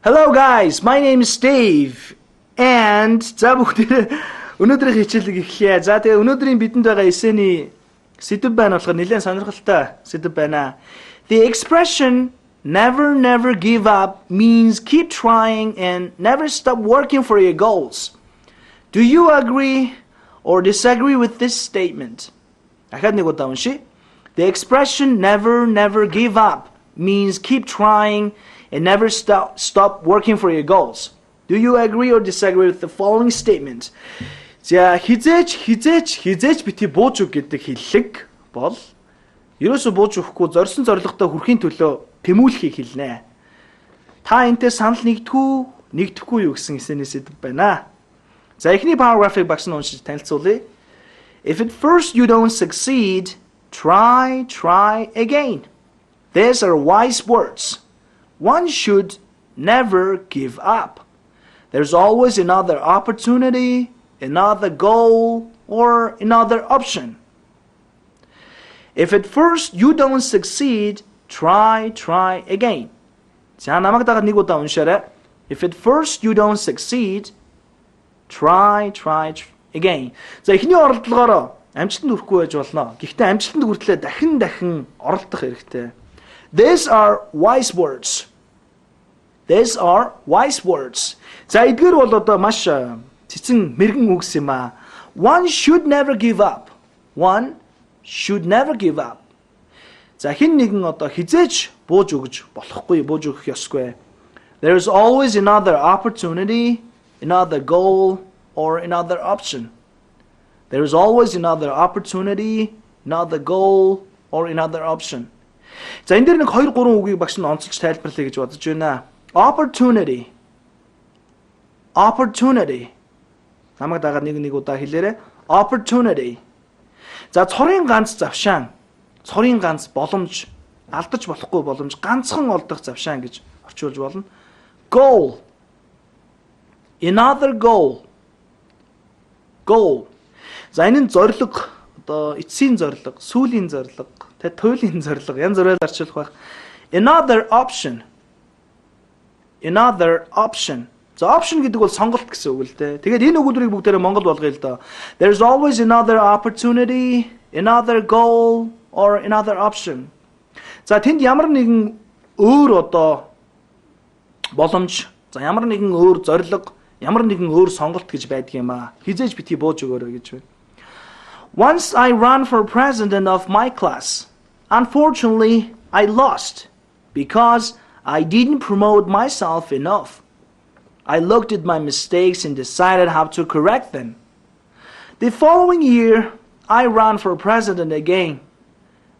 Hello guys, my name is Steve and за бүгдээ өнөөдрийн хичээлийг эхлэе. За тэгээ өнөөдрийн бидэнд байгаа эсэний сэдв байна болохоор нэлээд сонирхолтой сэдв байна. The expression never give up means keep trying and never stop working for your goals. Do you agree or disagree with this statement? Дахиад нэг удаа уншия. The expression never give up means keep trying and never stop working for your goals. Do you agree or disagree with the following statement? За хизээч бити бууж өг гэдэг хэллэг бол ерөөсө бууж өгөхгүй зорьсон зорилготой хүрэхийн төлөө тэмүүлэхийг хэлнэ. Та энэтэй санал нэгдэхгүй юу гэсэн эсэний сэдв байна. За эхний paragraph-ыг багш нь уншиж танилцуулъя. If at first you don't succeed, try again. These are wise words. One should never give up. There's always another opportunity, another goal, or another option. If at first you don't succeed, try again. За намайг дагаад нэг удаа уншаарай. If at first you don't succeed, try again. За эхний оролдлогоороо амжилтанд хүрэхгүй байж болно. Гэхдээ амжилтанд хүртлээр дахин оролдох хэрэгтэй. These are wise words. These are wise words. За эдгээр бол одоо маш цэцэн мэрэгэн үгс юм аа. One should never give up. One should never give up. За хэн нэгэн одоо хизээж бууж өгч болохгүй, бууж өгөх ёсгүй. There is always another opportunity, another goal, or another option. There is always another opportunity, another goal, or another option. За энэ дээр нэг 2-3 үгийг багш нь онцолж тайлбарлая гэж бодож байна. Opportunity. Намайг дагаад нэг удаа хэлээрэй. Opportunity. За цорын ганц завшаан, цорын ганц боломж, алдаж болохгүй боломж, ганцхан олдох завшаан гэж орчуулж болно. Goal. Another goal. Goal. За энэ нь зорилго, одоо эцсийн зорилго, сүүлийн зорилго, туйлын зорилго, янз бүрээр арчилах байх. Another option. Another option. За option гэдэг бол сонголт гэсэн үг л дээ. Тэгээд энэ өгүүлбэрийг бүгдээрээ монгол болгоё л доо. There's always another opportunity, another goal, or another option. За тэнд ямар нэгэн өөр одоо боломж, за ямар нэгэн өөр зорилго, ямар нэгэн өөр сонголт гэж байдаг юм аа. Хизээж бити бууж өгөөрэй гэж байна. Once I ran for president of my class. Unfortunately, I lost because I didn't promote myself enough. I looked at my mistakes and decided how to correct them. The following year, I ran for president again.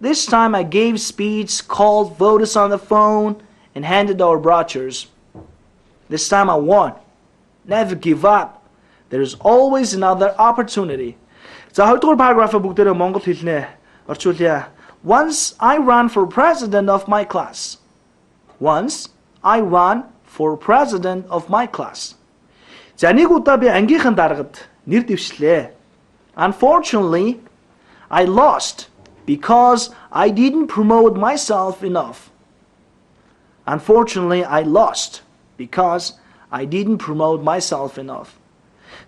This time I gave speech, called voters on the phone, and handed out brochures. This time I won. Never give up. There is always another opportunity. За 2-р paragraph бүгдээрээ монгол хэлнэ. Орчуулъя. Once I ran for president of my class. Once I ran for president of my class. За нэг удаа би ангийнхан даргад нэр дэвшлээ. Unfortunately, I lost because I didn't promote myself enough. Unfortunately, I lost because I didn't promote myself enough.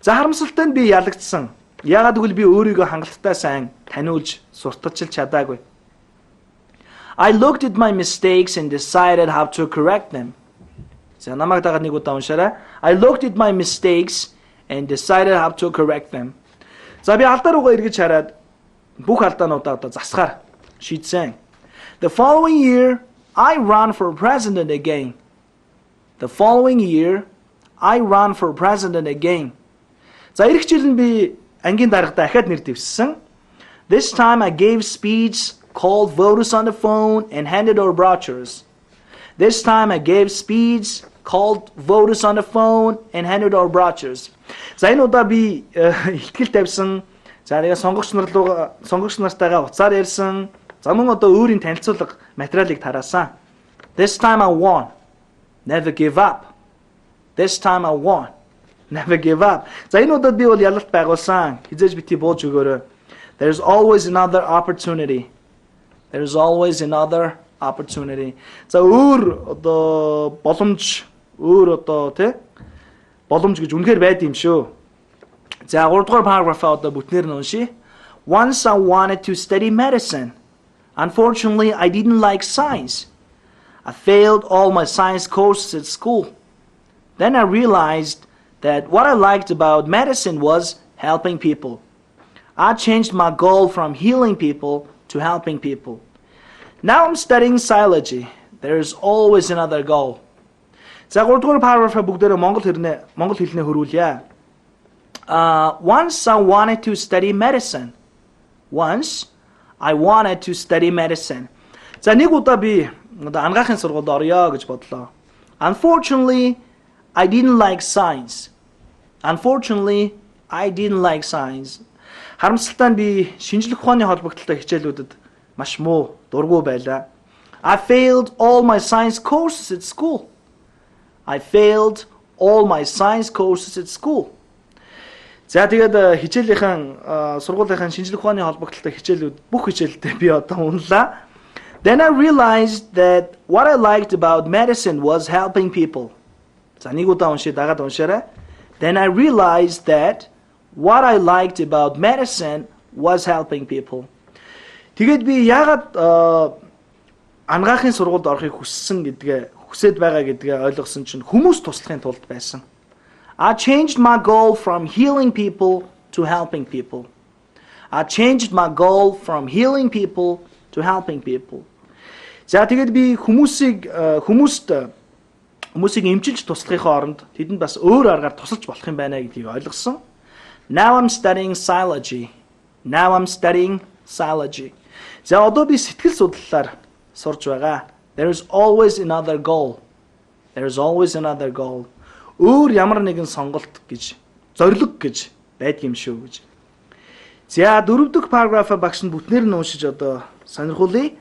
За харамсалтай нь би ялагдсан. Яагаад гэвэл би өөрийгөө хангалттай сайн таниулж сурталчилж чадаагүй. I looked at my mistakes and decided how to correct them. За намайг дагаад нэг удаа уншаарай. I looked at my mistakes and decided how to correct them. За би алдаа руугаа эргэж хараад бүх алдаануудаа одоо засгаар шийдсэн. The following year I ran for president again. The following year I ran for president again. За эх жил нь би ангийн даргадаа дахиад нэр дэвссэн. This time I gave speech, called voters on the phone, and handed out brochures. This time I gave speech, called voters on the phone, and handed out brochures. За энэ удаа би ихтгэл тавьсан. За тэгээ сонгогч нартайгаа уцаар ярьсан. За мөн одоо өөрийн танилцуулга материалыг тараасан. This time I won. Never give up. This time I won. Never give up. За энэ удаад би бол ялалт байгуулсан. Хизээж бити бууж өгөөрэй. There's always another opportunity. There's always another opportunity. За өөр одоо боломж өөр одоо тий боломж гэж үнэхээр байд юм шүү. За 3 дугаар paragraph-а одоо бүтнээр нь уншия. Once I wanted to study medicine. Unfortunately, I didn't like science. I failed all my science courses at school. Then I realized that what I liked about medicine was helping people. I changed my goal from healing people to helping people. Now I'm studying psychology. There's always another goal. За 3 дугаар paragraph бүгдээрээ монгол хэлнээ хөрвүүлье. Once I wanted to study medicine. Once I wanted to study medicine. За нэг удаа би ангаахын сургуульд орё гэж бодлоо. Unfortunately, I didn't like science. Unfortunately, I didn't like science. Харамсалтай нь би шинжлэх ухааны холбогдлолтой хичээлүүдэд маш муу, дургүй байлаа. I failed all my science courses at school. I failed all my science courses at school. За тэгээд хичээлийнхэн сургуулийнхаа шинжлэх ухааны холбогдлолтой хичээлүүд бүх хичээлдээ би одоо унлаа. Then I realized that what I liked about medicine was helping people. За нэг удаа уншия дагаад уншаарай. Then I realized that what I liked about medicine was helping people. Тэгээд би яагаад ангаахын сургуульд орохыг хүсээд байгаа гэдгээ ойлгосон чинь хүмүүс туслахын тулд байсан. I changed my goal from healing people to helping people. I changed my goal from healing people to helping people. За тэгээд би хүмүүсийг эмчилж туслахын оронд тэдэнд бас өөр аргаар тусалж болох юм байна гэдгийг ойлгосон. Now I'm studying psychology. Now I'm studying psychology. За одоо би сэтгэл судлалаар сурж байгаа. There's always another goal. There's always another goal. Өөр ямар нэгэн сонголт гэж, зорилго гэж байдаг юм шүү гэж. За 4 дахь paragraph-а багш нь бүтнээр нь уншиж одоо сонирхуулъя.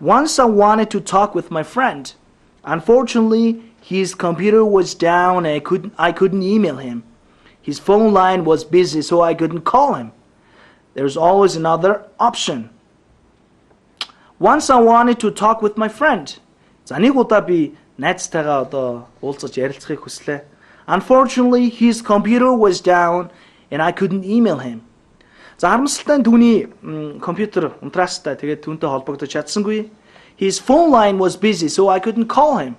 Once I wanted to talk with my friend. Unfortunately, his computer was down and I couldn't email him. His phone line was busy, so I couldn't call him. There's always another option. Once I wanted to talk with my friend. За нэг удаа би найзтайгаа одоо уулзаж ярилцахыг хүслээ. Unfortunately, his computer was down and I couldn't email him. За харамсалтай нь түүний компьютер унтраастай тэгээд түүнтэй холбогдож чадсангүй. His phone line was busy, so I couldn't call him.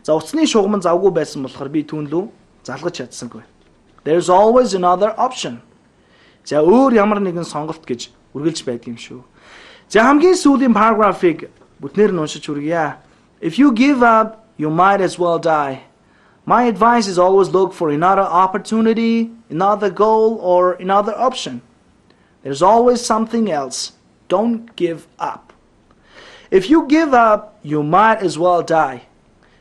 За утасны шугам завгүй байсан болохоор би түүн лөө залгаж чадсангүй. There's always another option. За өөр ямар нэгэн сонголт гэж үргэлж байдаг юм шүү. За хамгийн сүүлийн paragraph-ыг бүтнээр нь уншиж хүргье. If you give up, you might as well die. My advice is always look for another opportunity, another goal, or another option. There's always something else. Don't give up. If you give up, you might as well die.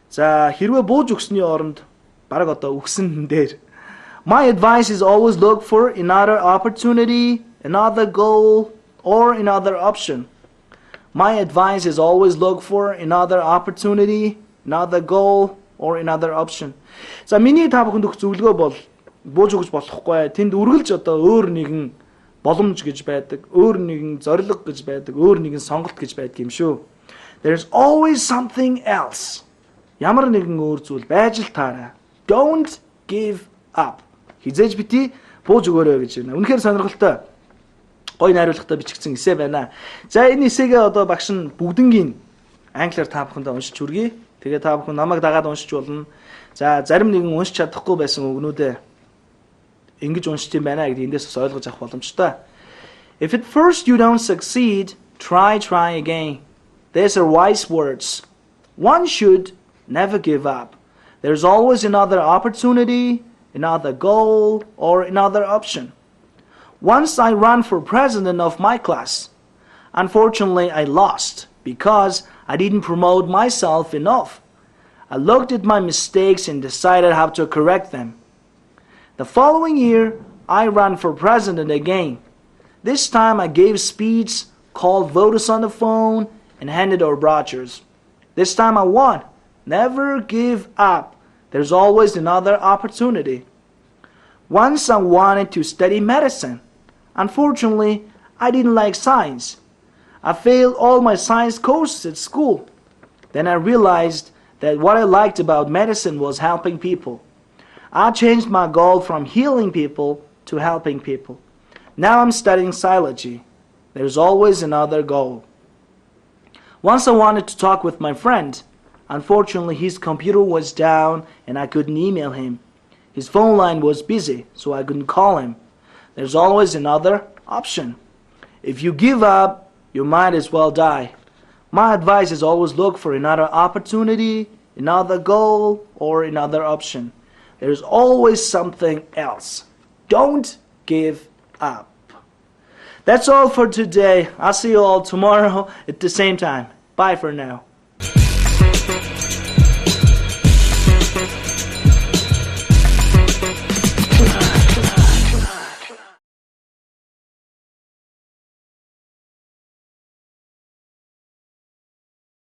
За хэрвээ бууж өгсөний оронд бараг одоо үгсэн дээр. My advice is always look for another opportunity, another goal, or another option. My advice is always look for another opportunity, another goal, or another option. За миний та бүхэнд өгөх зөвлөгөө бол бууж өгч болохгүй. Тэнд үргэлж одоо өөр нэгэн боломж гэж байдаг, өөр нэгэн зорилго гэж байдаг, өөр нэгэн сонголт гэж байдаг юм шүү. There's always something else. Ямар нэгэн өөр зүйл байж л таарай. Don't give up. Хизээж бити бууж өгөөрэй гэж байна. Үнэхээр сонирхолтой. Гой найруулгатай бичигдсэн эссе байна. За энэ эсseгээ одоо багш нь бүгднгийн англиар та бүхэндээ уншиж хүргэе. Тэгээ та бүхэн намайг дагаад уншиж болно. За зарим нэгэн уншиж чадахгүй байсан үгнүүдээ ингэж уншиж юм байна гэдгийг эндээс бас ойлгож авах боломжтой. If at first you don't succeed, try again. These are wise words. One should never give up. There's always another opportunity, another goal, or another option. Once I ran for president of my class. Unfortunately, I lost because I didn't promote myself enough. I looked at my mistakes and decided how to correct them. The following year, I ran for president again. This time I gave a speech, called voters on the phone, and handed out brochures. This time I won. Never give up. There's always another opportunity. Once I wanted to study medicine. Unfortunately, I didn't like science. I failed all my science courses at school. Then I realized that what I liked about medicine was helping people. I changed my goal from healing people to helping people. Now I'm studying psychology. There's always another goal. Once I wanted to talk with my friend. Unfortunately, his computer was down and I couldn't email him. His phone line was busy, so I couldn't call him. There's always another option. If you give up, you might as well die. My advice is always look for another opportunity, another goal, or another option. There's always something else. Don't give up. That's all for today. I'll see you all tomorrow at the same time. Bye for now.